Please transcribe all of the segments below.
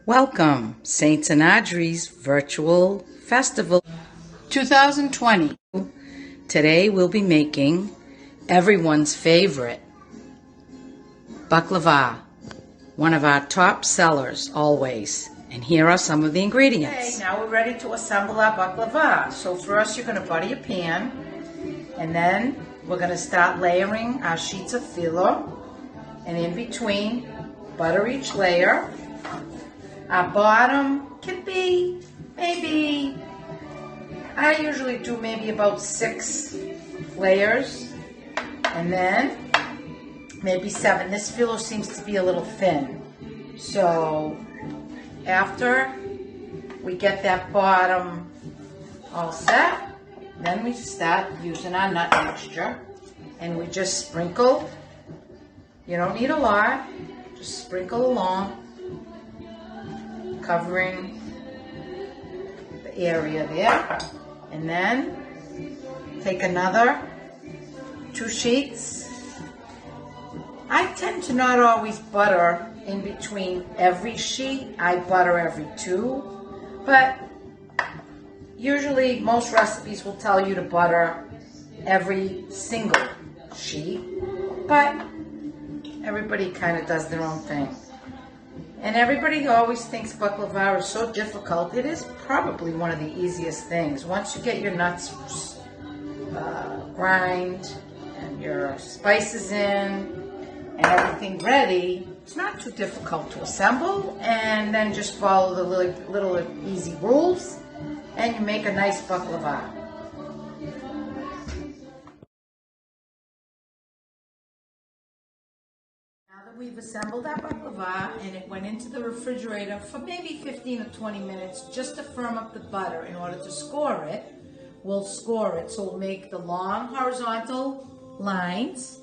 Welcome, Saints and Audrey's Virtual Festival 2020. Today we'll be making everyone's favorite, Baklava, one of our top sellers always. And here are some of the ingredients. Okay, now we're ready to assemble our baklava. So first you're going to butter your pan, and then we're going to start layering our sheets of phyllo, and in between, butter each layer. Our bottom can be maybe, I usually do maybe about 6 layers, and then maybe 7. This phyllo seems to be a little thin. So after we get that bottom all set, then we start using our nut mixture, and we just sprinkle. You don't need a lot, just sprinkle along, covering the area there, and then take another 2 sheets. I tend to not always butter in between every sheet. I butter every 2, but usually most recipes will tell you to butter every single sheet, but everybody kind of does their own thing. And everybody always thinks baklava is so difficult. It is probably one of the easiest things. Once you get your nuts grind and your spices in and everything ready, it's not too difficult to assemble, and then just follow the little easy rules, and you make a nice baklava. We've assembled our baklava, and it went into the refrigerator for maybe 15 or 20 minutes just to firm up the butter. In order to score it, we'll score it. So we'll make the long horizontal lines,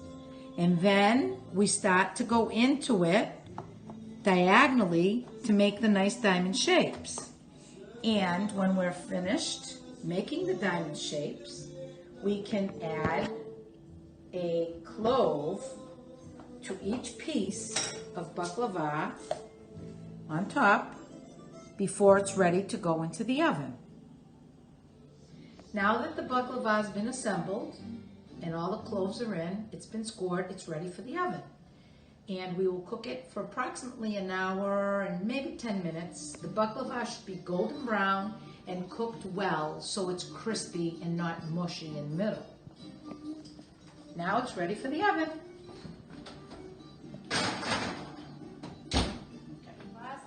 and then we start to go into it diagonally to make the nice diamond shapes. And when we're finished making the diamond shapes, we can add a clove to each piece of baklava on top before it's ready to go into the oven. Now that the baklava has been assembled and all the cloves are in, it's been scored, it's ready for the oven. And we will cook it for approximately an hour and maybe 10 minutes. The baklava should be golden brown and cooked well so it's crispy and not mushy in the middle. Now it's ready for the oven.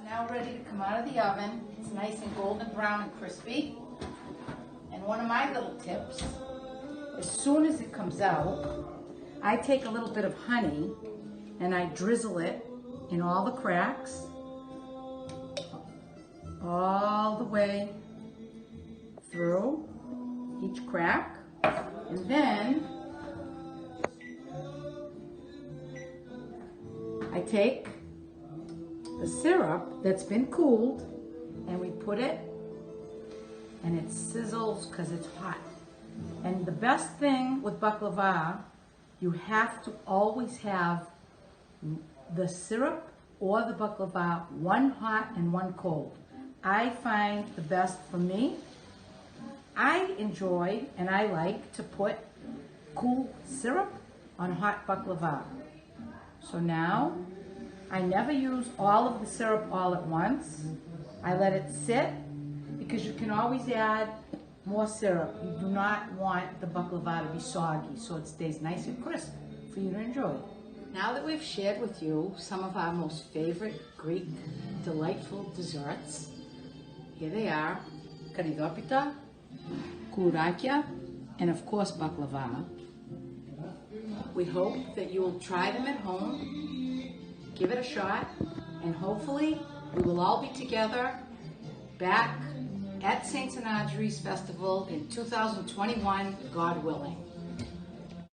Now ready to come out of the oven. It's nice and golden brown and crispy. And one of my little tips, as soon as it comes out, I take a little bit of honey and I drizzle it in all the cracks, all the way through each crack. And then I take the syrup that's been cooled, and we put it, and it sizzles because it's hot. And the best thing with baklava, you have to always have the syrup or the baklava one hot and one cold. I find the best for me. I enjoy and I like to put cool syrup on hot baklava. So now I never use all of the syrup all at once. I let it sit because you can always add more syrup. You do not want the baklava to be soggy, so it stays nice and crisp for you to enjoy. Now that we've shared with you some of our most favorite Greek delightful desserts, here they are: karidopita, kourakia, and of course baklava. We hope that you will try them at home. Give it a shot, and hopefully we will all be together back at Saints and Audrey's Festival in 2021, God willing.